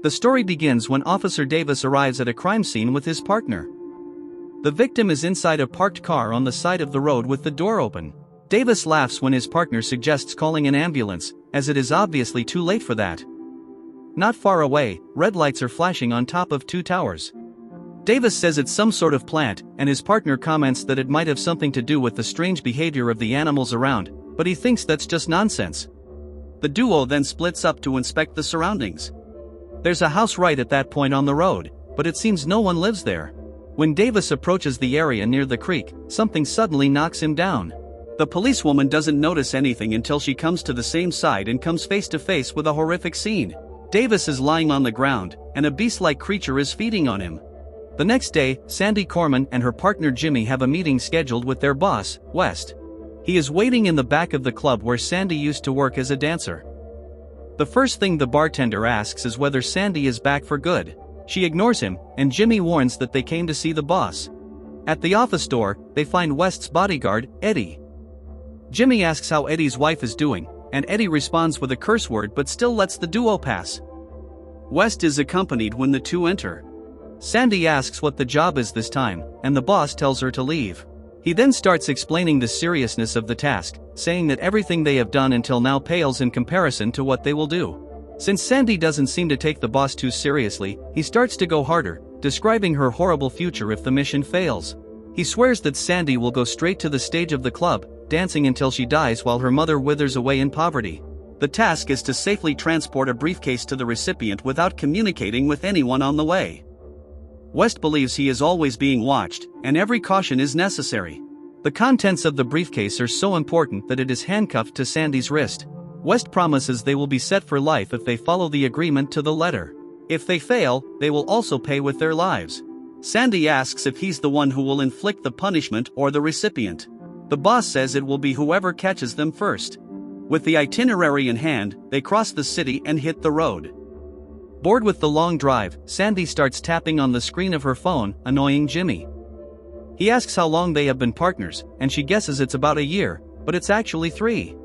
The story begins when Officer Davis arrives at a crime scene with his partner. The victim is inside a parked car on the side of the road with the door open. Davis laughs when his partner suggests calling an ambulance, as it is obviously too late for that. Not far away, red lights are flashing on top of two towers. Davis says it's some sort of plant, and his partner comments that it might have something to do with the strange behavior of the animals around, but he thinks that's just nonsense. The duo then splits up to inspect the surroundings. There's a house right at that point on the road, but it seems no one lives there. When Davis approaches the area near the creek, something suddenly knocks him down. The policewoman doesn't notice anything until she comes to the same side and comes face to face with a horrific scene. Davis is lying on the ground, and a beast-like creature is feeding on him. The next day, Sandy Corman and her partner Jimmy have a meeting scheduled with their boss, West. He is waiting in the back of the club where Sandy used to work as a dancer. The first thing the bartender asks is whether Sandy is back for good. She ignores him, and Jimmy warns that they came to see the boss. At the office door, they find West's bodyguard, Eddie. Jimmy asks how Eddie's wife is doing, and Eddie responds with a curse word but still lets the duo pass. West is accompanied when the two enter. Sandy asks what the job is this time, and the boss tells her to leave. He then starts explaining the seriousness of the task, saying that everything they have done until now pales in comparison to what they will do. Since Sandy doesn't seem to take the boss too seriously, he starts to go harder, describing her horrible future if the mission fails. He swears that Sandy will go straight to the stage of the club, dancing until she dies while her mother withers away in poverty. The task is to safely transport a briefcase to the recipient without communicating with anyone on the way. West believes he is always being watched, and every caution is necessary. The contents of the briefcase are so important that it is handcuffed to Sandy's wrist. West promises they will be set for life if they follow the agreement to the letter. If they fail, they will also pay with their lives. Sandy asks if he's the one who will inflict the punishment or the recipient. The boss says it will be whoever catches them first. With the itinerary in hand, they cross the city and hit the road. Bored with the long drive, Sandy starts tapping on the screen of her phone, annoying Jimmy. He asks how long they have been partners, and she guesses it's about a year, but it's actually 3.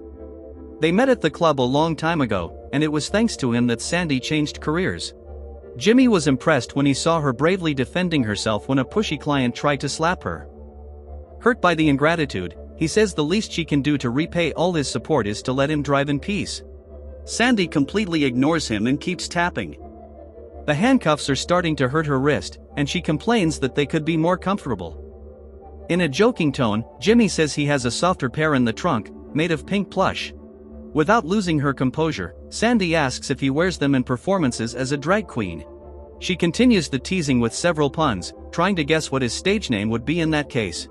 They met at the club a long time ago, and it was thanks to him that Sandy changed careers. Jimmy was impressed when he saw her bravely defending herself when a pushy client tried to slap her. Hurt by the ingratitude, he says the least she can do to repay all his support is to let him drive in peace. Sandy completely ignores him and keeps tapping. The handcuffs are starting to hurt her wrist, and she complains that they could be more comfortable. In a joking tone, Jimmy says he has a softer pair in the trunk, made of pink plush. Without losing her composure, Sandy asks if he wears them in performances as a drag queen. She continues the teasing with several puns, trying to guess what his stage name would be in that case.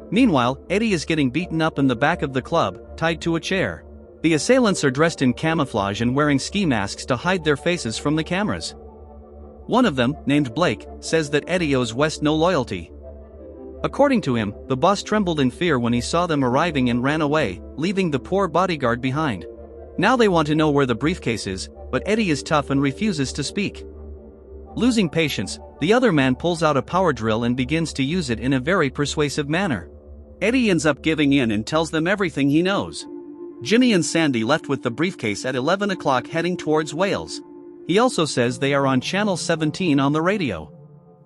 Meanwhile, Eddie is getting beaten up in the back of the club, tied to a chair. The assailants are dressed in camouflage and wearing ski masks to hide their faces from the cameras. One of them, named Blake, says that Eddie owes West no loyalty. According to him, the boss trembled in fear when he saw them arriving and ran away, leaving the poor bodyguard behind. Now they want to know where the briefcase is, but Eddie is tough and refuses to speak. Losing patience, the other man pulls out a power drill and begins to use it in a very persuasive manner. Eddie ends up giving in and tells them everything he knows. Jimmy and Sandy left with the briefcase at 11 o'clock heading towards Wales. He also says they are on Channel 17 on the radio.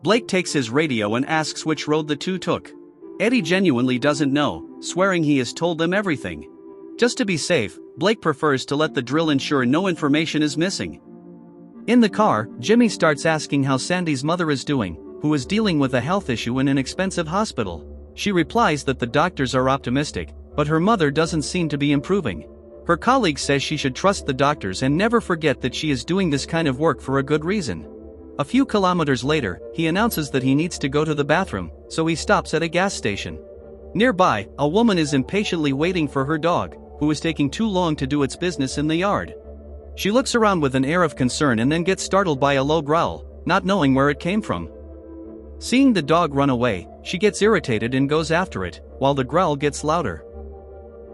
Blake takes his radio and asks which road the two took. Eddie genuinely doesn't know, swearing he has told them everything. Just to be safe, Blake prefers to let the drill ensure no information is missing. In the car, Jimmy starts asking how Sandy's mother is doing, who is dealing with a health issue in an expensive hospital. She replies that the doctors are optimistic, but her mother doesn't seem to be improving. Her colleague says she should trust the doctors and never forget that she is doing this kind of work for a good reason. A few kilometers later, he announces that he needs to go to the bathroom, so he stops at a gas station. Nearby, a woman is impatiently waiting for her dog, who is taking too long to do its business in the yard. She looks around with an air of concern and then gets startled by a low growl, not knowing where it came from. Seeing the dog run away, she gets irritated and goes after it, while the growl gets louder.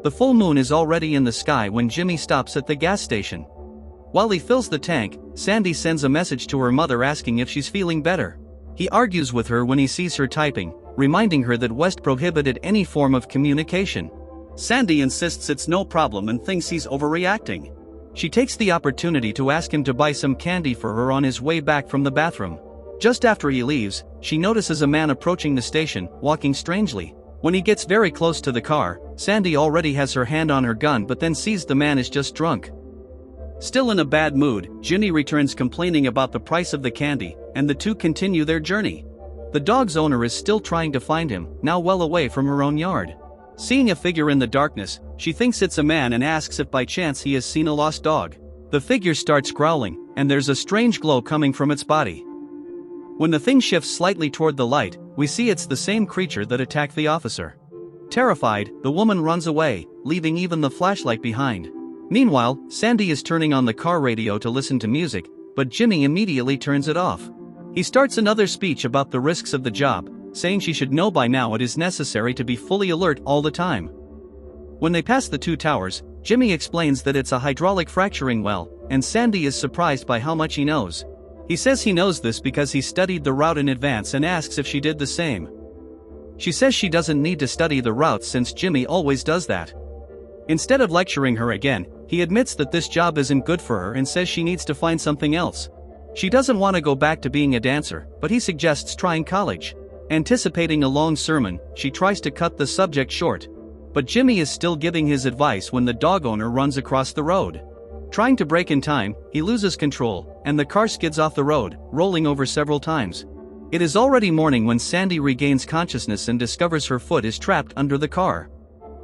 The full moon is already in the sky when Jimmy stops at the gas station. While he fills the tank, Sandy sends a message to her mother asking if she's feeling better. He argues with her when he sees her typing, reminding her that West prohibited any form of communication. Sandy insists it's no problem and thinks he's overreacting. She takes the opportunity to ask him to buy some candy for her on his way back from the bathroom. Just after he leaves, she notices a man approaching the station, walking strangely. When he gets very close to the car, Sandy already has her hand on her gun but then sees the man is just drunk. Still in a bad mood, Jimmy returns complaining about the price of the candy, and the two continue their journey. The dog's owner is still trying to find him, now well away from her own yard. Seeing a figure in the darkness, she thinks it's a man and asks if by chance he has seen a lost dog. The figure starts growling, and there's a strange glow coming from its body. When the thing shifts slightly toward the light, we see it's the same creature that attacked the officer. Terrified, the woman runs away, leaving even the flashlight behind. Meanwhile, Sandy is turning on the car radio to listen to music, but Jimmy immediately turns it off. He starts another speech about the risks of the job, saying she should know by now it is necessary to be fully alert all the time. When they pass the two towers, Jimmy explains that it's a hydraulic fracturing well, and Sandy is surprised by how much he knows. He says he knows this because he studied the route in advance and asks if she did the same. She says she doesn't need to study the routes since Jimmy always does that. Instead of lecturing her again, he admits that this job isn't good for her and says she needs to find something else. She doesn't want to go back to being a dancer, but he suggests trying college. Anticipating a long sermon, she tries to cut the subject short. But Jimmy is still giving his advice when the dog owner runs across the road. Trying to brake in time, he loses control, and the car skids off the road, rolling over several times. It is already morning when Sandy regains consciousness and discovers her foot is trapped under the car.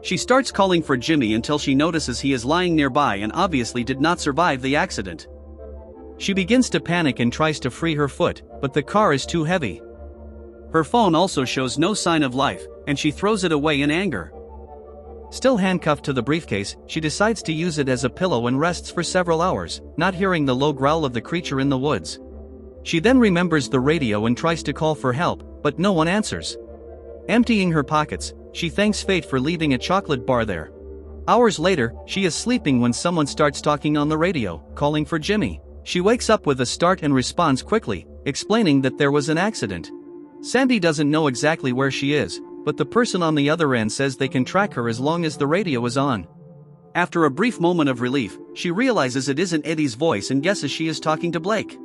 She starts calling for Jimmy until she notices he is lying nearby and obviously did not survive the accident. She begins to panic and tries to free her foot, but the car is too heavy. Her phone also shows no sign of life, and she throws it away in anger. Still handcuffed to the briefcase, she decides to use it as a pillow and rests for several hours, not hearing the low growl of the creature in the woods. She then remembers the radio and tries to call for help, but no one answers. Emptying her pockets, she thanks fate for leaving a chocolate bar there. Hours later, she is sleeping when someone starts talking on the radio, calling for Jimmy. She wakes up with a start and responds quickly, explaining that there was an accident. Sandy doesn't know exactly where she is, but the person on the other end says they can track her as long as the radio is on. After a brief moment of relief, she realizes it isn't Eddie's voice and guesses she is talking to Blake.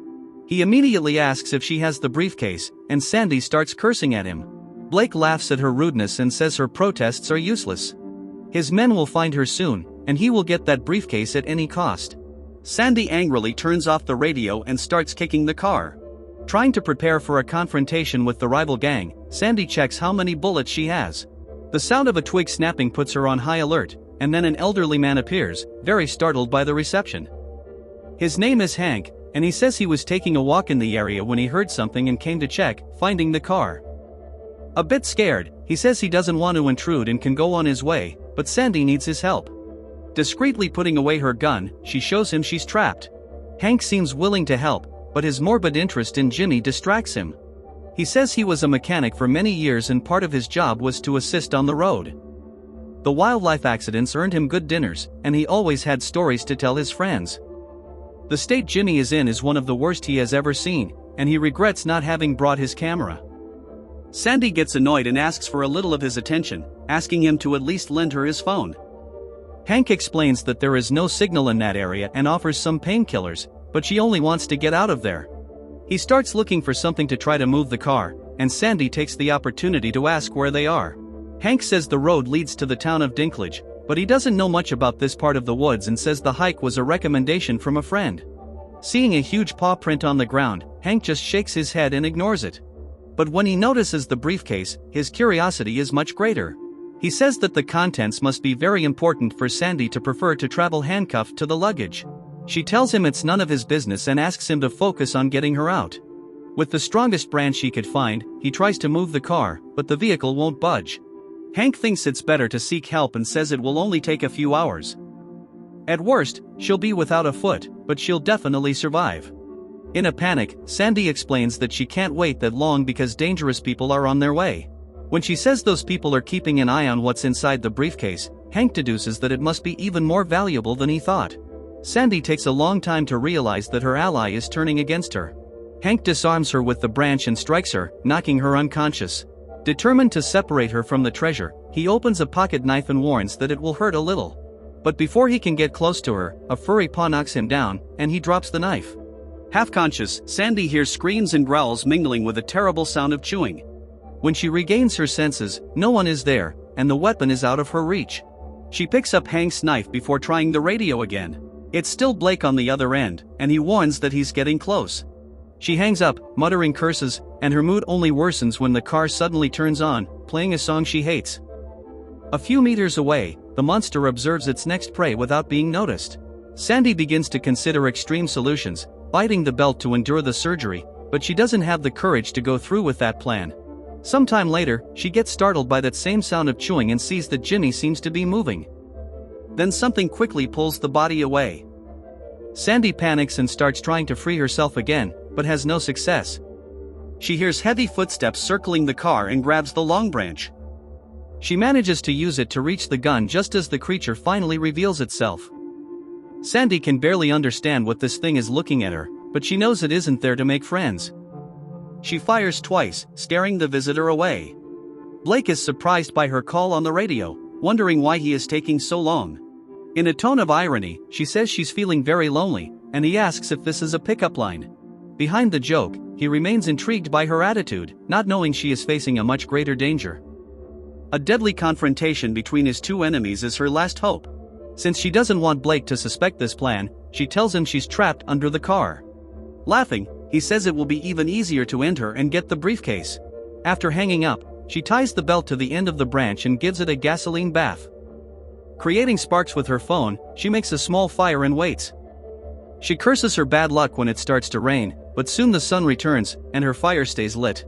He immediately asks if she has the briefcase, and Sandy starts cursing at him. Blake laughs at her rudeness and says her protests are useless. His men will find her soon, and he will get that briefcase at any cost. Sandy angrily turns off the radio and starts kicking the car. Trying to prepare for a confrontation with the rival gang, Sandy checks how many bullets she has. The sound of a twig snapping puts her on high alert, and then an elderly man appears, very startled by the reception. His name is Hank, and he says he was taking a walk in the area when he heard something and came to check, finding the car. A bit scared, he says he doesn't want to intrude and can go on his way, but Sandy needs his help. Discreetly putting away her gun, she shows him she's trapped. Hank seems willing to help, but his morbid interest in Jimmy distracts him. He says he was a mechanic for many years and part of his job was to assist on the road. The wildlife accidents earned him good dinners, and he always had stories to tell his friends. The state Jimmy is in is one of the worst he has ever seen, and he regrets not having brought his camera. Sandy gets annoyed and asks for a little of his attention, asking him to at least lend her his phone. Hank explains that there is no signal in that area and offers some painkillers, but she only wants to get out of there. He starts looking for something to try to move the car, and Sandy takes the opportunity to ask where they are. Hank says the road leads to the town of Dinklage, but he doesn't know much about this part of the woods and says the hike was a recommendation from a friend. Seeing a huge paw print on the ground, Hank just shakes his head and ignores it. But when he notices the briefcase, his curiosity is much greater. He says that the contents must be very important for Sandy to prefer to travel handcuffed to the luggage. She tells him it's none of his business and asks him to focus on getting her out. With the strongest branch he could find, he tries to move the car, but the vehicle won't budge. Hank thinks it's better to seek help and says it will only take a few hours. At worst, she'll be without a foot, but she'll definitely survive. In a panic, Sandy explains that she can't wait that long because dangerous people are on their way. When she says those people are keeping an eye on what's inside the briefcase, Hank deduces that it must be even more valuable than he thought. Sandy takes a long time to realize that her ally is turning against her. Hank disarms her with the branch and strikes her, knocking her unconscious. Determined to separate her from the treasure, he opens a pocket knife and warns that it will hurt a little. But before he can get close to her, a furry paw knocks him down, and he drops the knife. Half-conscious, Sandy hears screams and growls mingling with a terrible sound of chewing. When she regains her senses, no one is there, and the weapon is out of her reach. She picks up Hank's knife before trying the radio again. It's still Blake on the other end, and he warns that he's getting close. She hangs up, muttering curses, and her mood only worsens when the car suddenly turns on, playing a song she hates. A few meters away, the monster observes its next prey without being noticed. Sandy begins to consider extreme solutions, biting the belt to endure the surgery, but she doesn't have the courage to go through with that plan. Sometime later, she gets startled by that same sound of chewing and sees that Jimmy seems to be moving. Then something quickly pulls the body away. Sandy panics and starts trying to free herself again, but has no success. She hears heavy footsteps circling the car and grabs the long branch. She manages to use it to reach the gun just as the creature finally reveals itself. Sandy can barely understand what this thing is looking at her, but she knows it isn't there to make friends. She fires twice, scaring the visitor away. Blake is surprised by her call on the radio, wondering why he is taking so long. In a tone of irony, she says she's feeling very lonely, and he asks if this is a pickup line. Behind the joke, he remains intrigued by her attitude, not knowing she is facing a much greater danger. A deadly confrontation between his two enemies is her last hope. Since she doesn't want Blake to suspect this plan, she tells him she's trapped under the car. Laughing, he says it will be even easier to enter and get the briefcase. After hanging up, she ties the belt to the end of the branch and gives it a gasoline bath. Creating sparks with her phone, she makes a small fire and waits. She curses her bad luck when it starts to rain, but soon the sun returns, and her fire stays lit.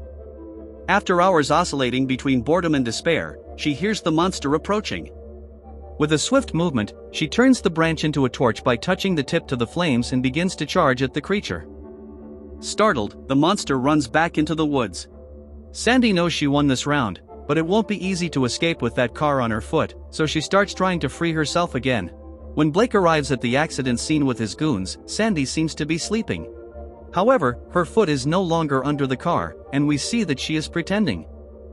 After hours oscillating between boredom and despair, she hears the monster approaching. With a swift movement, she turns the branch into a torch by touching the tip to the flames and begins to charge at the creature. Startled, the monster runs back into the woods. Sandy knows she won this round, but it won't be easy to escape with that car on her foot, so she starts trying to free herself again. When Blake arrives at the accident scene with his goons, Sandy seems to be sleeping. However, her foot is no longer under the car, and we see that she is pretending.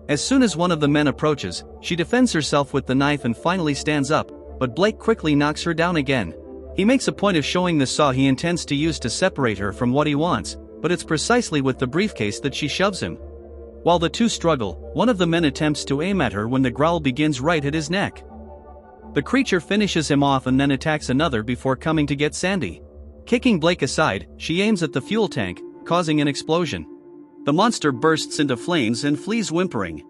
As soon as one of the men approaches, she defends herself with the knife and finally stands up, but Blake quickly knocks her down again. He makes a point of showing the saw he intends to use to separate her from what he wants, but it's precisely with the briefcase that she shoves him. While the two struggle, one of the men attempts to aim at her when the growl begins right at his neck. The creature finishes him off and then attacks another before coming to get Sandy. Kicking Blake aside, she aims at the fuel tank, causing an explosion. The monster bursts into flames and flees whimpering.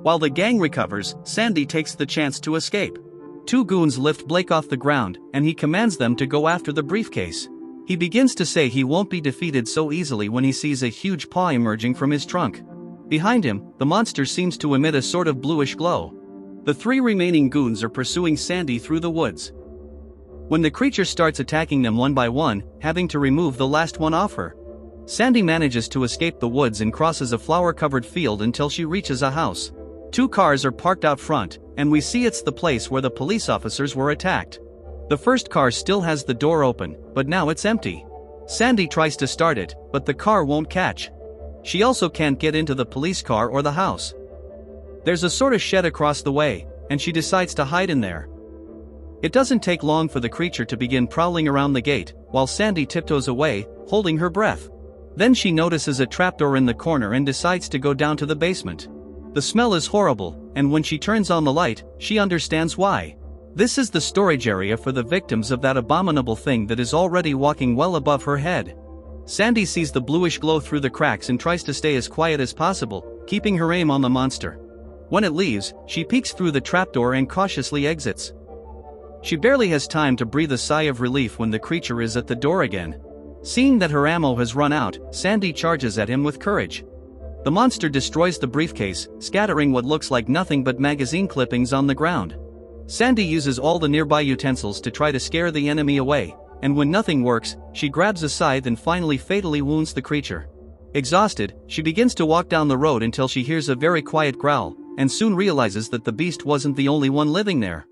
While the gang recovers, Sandy takes the chance to escape. Two goons lift Blake off the ground, and he commands them to go after the briefcase. He begins to say he won't be defeated so easily when he sees a huge paw emerging from his trunk. Behind him, the monster seems to emit a sort of bluish glow. The three remaining goons are pursuing Sandy through the woods. When the creature starts attacking them one by one, having to remove the last one off her, Sandy manages to escape the woods and crosses a flower-covered field until she reaches a house. Two cars are parked out front, and we see it's the place where the police officers were attacked. The first car still has the door open, but now it's empty. Sandy tries to start it, but the car won't catch. She also can't get into the police car or the house. There's a sort of shed across the way, and she decides to hide in there. It doesn't take long for the creature to begin prowling around the gate, while Sandy tiptoes away, holding her breath. Then she notices a trapdoor in the corner and decides to go down to the basement. The smell is horrible, and when she turns on the light, she understands why. This is the storage area for the victims of that abominable thing that is already walking well above her head. Sandy sees the bluish glow through the cracks and tries to stay as quiet as possible, keeping her aim on the monster. When it leaves, she peeks through the trapdoor and cautiously exits. She barely has time to breathe a sigh of relief when the creature is at the door again. Seeing that her ammo has run out, Sandy charges at him with courage. The monster destroys the briefcase, scattering what looks like nothing but magazine clippings on the ground. Sandy uses all the nearby utensils to try to scare the enemy away, and when nothing works, she grabs a scythe and finally fatally wounds the creature. Exhausted, she begins to walk down the road until she hears a very quiet growl, and soon realizes that the beast wasn't the only one living there.